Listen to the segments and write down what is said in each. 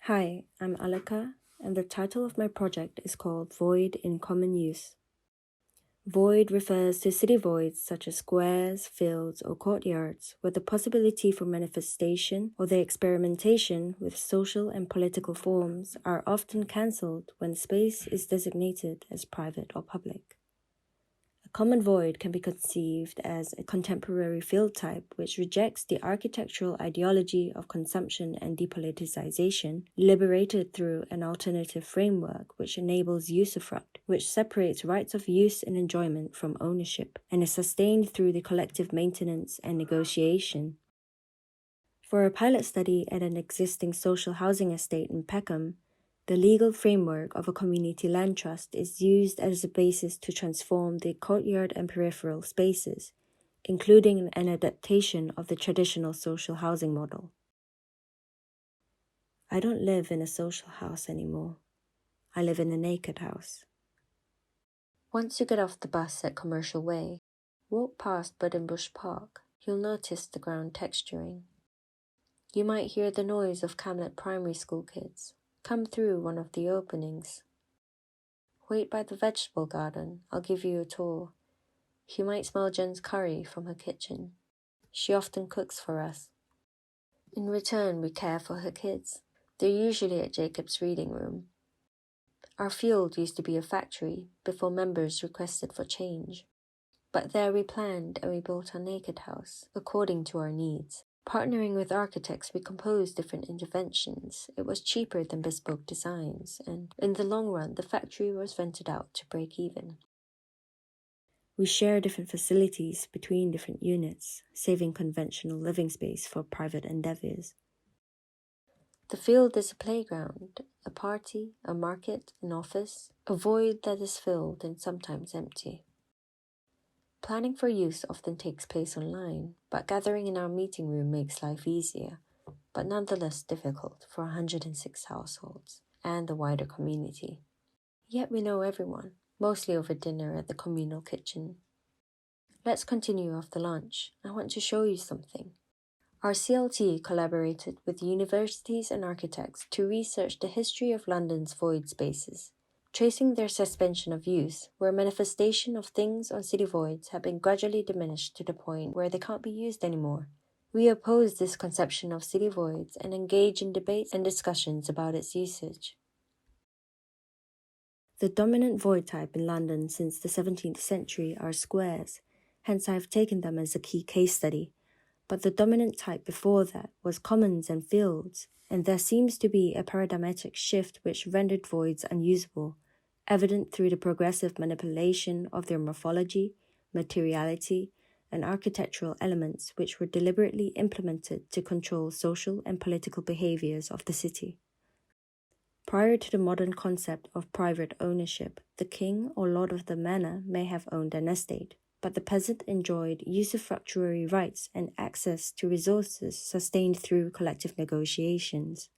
Hi, I'm Aleca, and the title of my project is called Void in Common Use. Void refers to city voids such as squares, fields, or courtyards, where the possibility for manifestation or the experimentation with social and political forms are often cancelled when space is designated as private or public. A common void can be conceived as a contemporary field type which rejects the architectural ideology of consumption and depoliticization, liberated through an alternative framework which enables usufruct, which separates rights of use and enjoyment from ownership, and is sustained through the collective maintenance and negotiation. For a pilot study at an existing social housing estate in Peckham, the legal framework of a community land trust is used as a basis to transform the courtyard and peripheral spaces, including an adaptation of the traditional social housing model. I don't live in a social house anymore. I live in a naked house. Once you get off the bus at Commercial Way, walk past Bush Park, you'll notice the ground texturing. You might hear the noise of Camlet Primary School kids come through one of the openings. Wait by the vegetable garden, I'll give you a tour. You might smell Jen's curry from her kitchen. She often cooks for us. In return, we care for her kids. They're usually at Jacob's reading room. Our field used to be a factory before members requested for change. But there we planned and we built our naked house, according to our needs. Partnering with architects, we composed different interventions. It was cheaper than bespoke designs, and in the long run, the factory was rented out to break even. We share different facilities between different units, saving conventional living space for private endeavors. The field is a playground, a party, a market, an office, a void that is filled and sometimes empty. Planning for use often takes place online, but gathering in our meeting room makes life easier, but nonetheless difficult for 106 households and the wider community. Yet we know everyone, mostly over dinner at the communal kitchen. Let's continue after lunch. I want to show you something. Our CLT collaborated with universities and architects to research the history of London's void spaces, tracing their suspension of use, where manifestation of things on city voids have been gradually diminished to the point where they can't be used anymore. We oppose this conception of city voids and engage in debates and discussions about its usage. The dominant void type in London since the 17th century are squares, hence I have taken them as a key case study. But the dominant type before that was commons and fields, and there seems to be a paradigmatic shift which rendered voids unusable, evident through the progressive manipulation of their morphology, materiality, and architectural elements which were deliberately implemented to control social and political behaviors of the city. Prior to the modern concept of private ownership, the king or lord of the manor may have owned an estate, but the peasant enjoyed usufructuary rights and access to resources sustained through collective negotiations.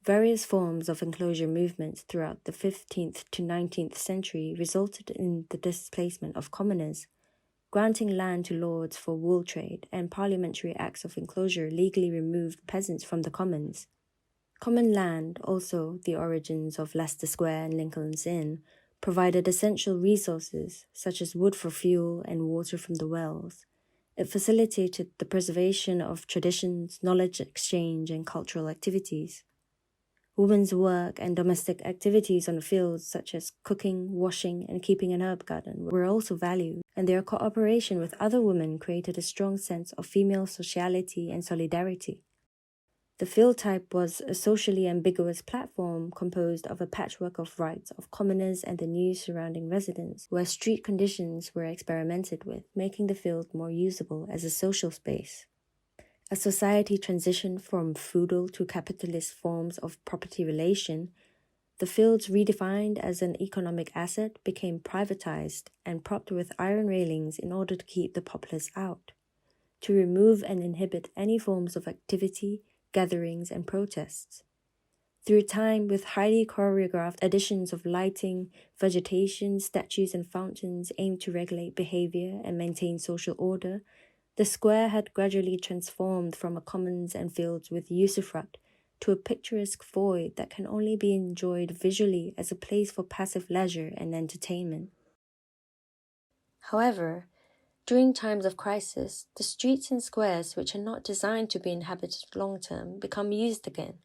Various forms of enclosure movements throughout the 15th to 19th century resulted in the displacement of commoners, granting land to lords for wool trade, and parliamentary acts of enclosure legally removed peasants from the commons. Common land, also the origins of Leicester Square and Lincoln's Inn, provided essential resources such as wood for fuel and water from the wells. It facilitated the preservation of traditions, knowledge exchange, and cultural activities. Women's work and domestic activities on the fields such as cooking, washing, and keeping an herb garden were also valued, and their cooperation with other women created a strong sense of female sociality and solidarity. The field type was a socially ambiguous platform composed of a patchwork of rights of commoners and the new surrounding residents, where street conditions were experimented with, making the field more usable as a social space. As society transitioned from feudal to capitalist forms of property relation, the fields, redefined as an economic asset, became privatized and propped with iron railings in order to keep the populace out, to remove and inhibit any forms of activity, gatherings, and protests. Through time, with highly choreographed additions of lighting, vegetation, statues, and fountains aimed to regulate behavior and maintain social order, the square had gradually transformed from a commons and fields with usufruct to a picturesque void that can only be enjoyed visually as a place for passive leisure and entertainment. However, during times of crisis, the streets and squares which are not designed to be inhabited long-term become used again,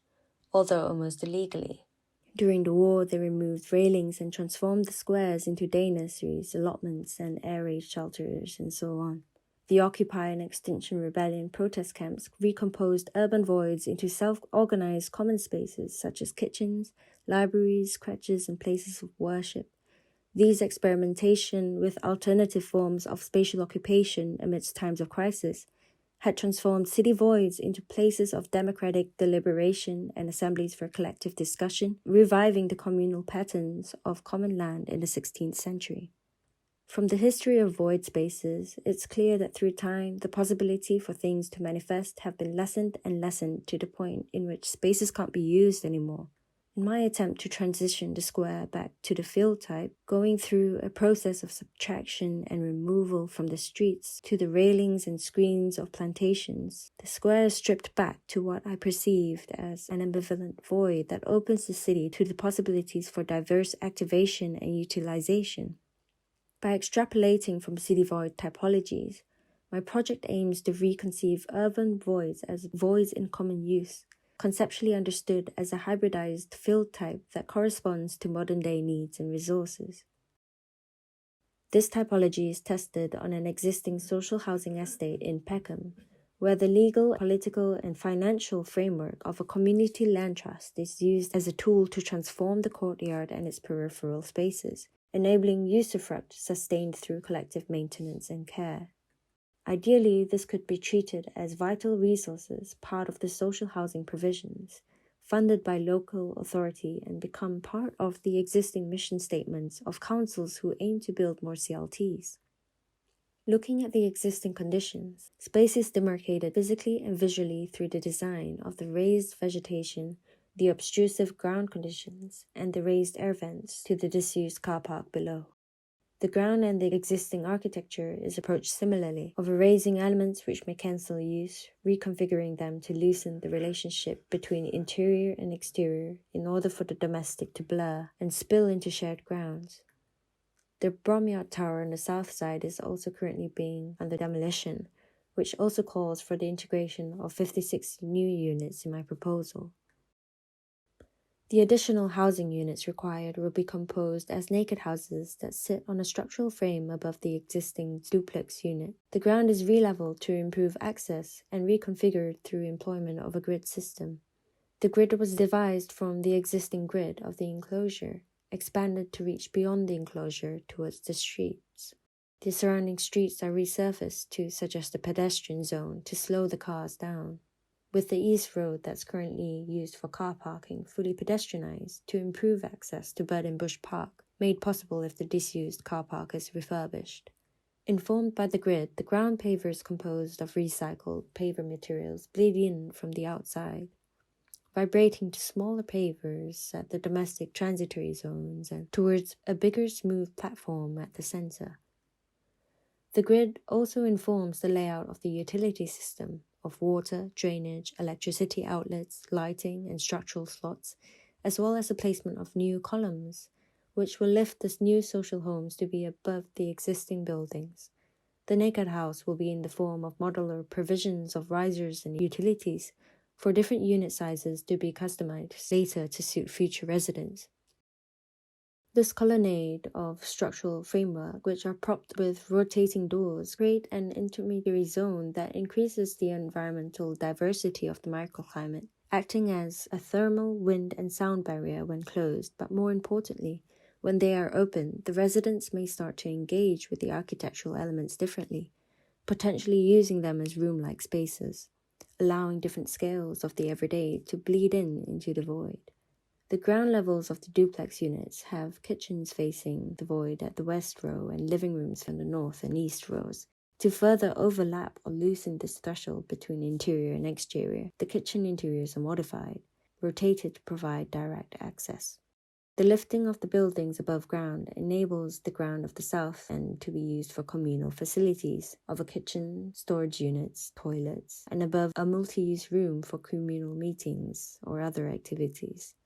although almost illegally. During the war, they removed railings and transformed the squares into day nurseries, allotments, and air raid shelters, and so on. The Occupy and Extinction Rebellion protest camps recomposed urban voids into self-organized common spaces such as kitchens, libraries, crèches, and places of worship. These experimentation with alternative forms of spatial occupation amidst times of crisis had transformed city voids into places of democratic deliberation and assemblies for collective discussion, reviving the communal patterns of common land in the 16th century. From the history of void spaces, it's clear that through time, the possibility for things to manifest have been lessened and lessened to the point in which spaces can't be used anymore. In my attempt to transition the square back to the field type, going through a process of subtraction and removal from the streets to the railings and screens of plantations, the square is stripped back to what I perceived as an ambivalent void that opens the city to the possibilities for diverse activation and utilization. By extrapolating from city void typologies, my project aims to reconceive urban voids as voids in common use, conceptually understood as a hybridized field type that corresponds to modern-day needs and resources. This typology is tested on an existing social housing estate in Peckham, where the legal, political, and financial framework of a community land trust is used as a tool to transform the courtyard and its peripheral spaces, enabling usufruct sustained through collective maintenance and care. Ideally, this could be treated as vital resources, part of the social housing provisions, funded by local authority and become part of the existing mission statements of councils who aim to build more CLTs. Looking at the existing conditions, space is demarcated physically and visually through the design of the raised vegetation, the obtrusive ground conditions, and the raised air vents to the disused car park below. The ground and the existing architecture is approached similarly, of erasing elements which may cancel use, reconfiguring them to loosen the relationship between interior and exterior in order for the domestic to blur and spill into shared grounds. The Bromyard Tower on the south side is also currently being under demolition, which also calls for the integration of 56 new units in my proposal. The additional housing units required will be composed as naked houses that sit on a structural frame above the existing duplex unit. The ground is re-leveled to improve access and reconfigured through employment of a grid system. The grid was devised from the existing grid of the enclosure, expanded to reach beyond the enclosure towards the streets. The surrounding streets are resurfaced to suggest a pedestrian zone to slow the cars down, with the east road that's currently used for car parking fully pedestrianized to improve access to Bird and Bush Park, made possible if the disused car park is refurbished. Informed by the grid, the ground pavers composed of recycled paver materials bleed in from the outside, vibrating to smaller pavers at the domestic transitory zones and towards a bigger smooth platform at the center. The grid also informs the layout of the utility system of water, drainage, electricity outlets, lighting, and structural slots, as well as the placement of new columns, which will lift the new social homes to be above the existing buildings. The naked house will be in the form of modular provisions of risers and utilities for different unit sizes to be customized later to suit future residents. This colonnade of structural framework, which are propped with rotating doors, create an intermediary zone that increases the environmental diversity of the microclimate, acting as a thermal, wind, and sound barrier when closed, but more importantly, when they are open, the residents may start to engage with the architectural elements differently, potentially using them as room-like spaces, allowing different scales of the everyday to bleed into the void. The ground levels of the duplex units have kitchens facing the void at the west row and living rooms from the north and east rows. To further overlap or loosen this threshold between interior and exterior, the kitchen interiors are modified, rotated to provide direct access. The lifting of the buildings above ground enables the ground of the south end to be used for communal facilities of a kitchen, storage units, toilets, and above a multi-use room for communal meetings or other activities.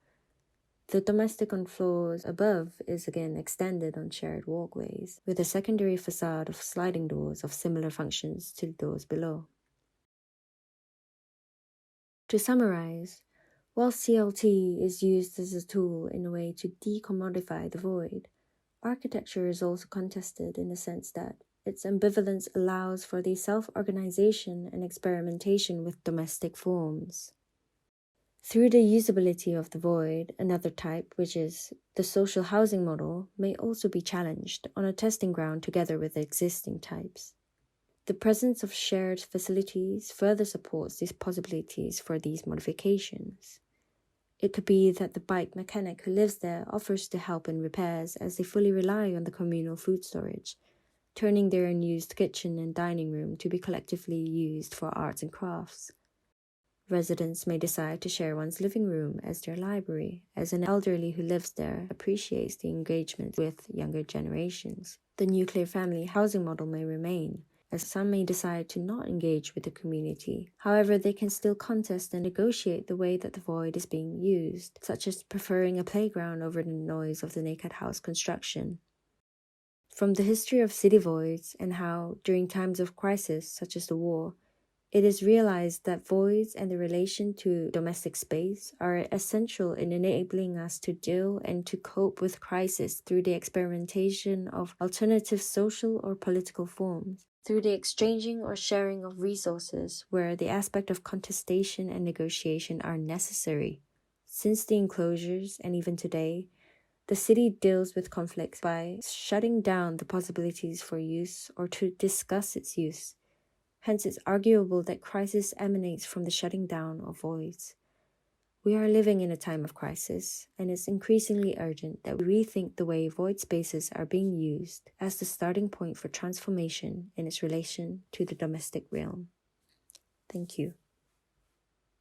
The domestic on floors above is again extended on shared walkways, with a secondary facade of sliding doors of similar functions to the doors below. To summarize, while CLT is used as a tool in a way to decommodify the void, architecture is also contested in the sense that its ambivalence allows for the self-organization and experimentation with domestic forms. Through the usability of the void, another type, which is the social housing model, may also be challenged on a testing ground together with existing types. The presence of shared facilities further supports these possibilities for these modifications. It could be that the bike mechanic who lives there offers to help in repairs as they fully rely on the communal food storage, turning their unused kitchen and dining room to be collectively used for arts and crafts. Residents may decide to share one's living room as their library, as an elderly who lives there appreciates the engagement with younger generations. The nuclear family housing model may remain, as some may decide to not engage with the community. However, they can still contest and negotiate the way that the void is being used, such as preferring a playground over the noise of the naked house construction. From the history of city voids and how, during times of crisis such as the war, it is realized that voids and the relation to domestic space are essential in enabling us to deal and to cope with crisis through the experimentation of alternative social or political forms, through the exchanging or sharing of resources where the aspect of contestation and negotiation are necessary. Since the enclosures, and even today, the city deals with conflicts by shutting down the possibilities for use or to discuss its use. Hence, it's arguable that crisis emanates from the shutting down of voids. We are living in a time of crisis, and it's increasingly urgent that we rethink the way void spaces are being used as the starting point for transformation in its relation to the domestic realm. Thank you.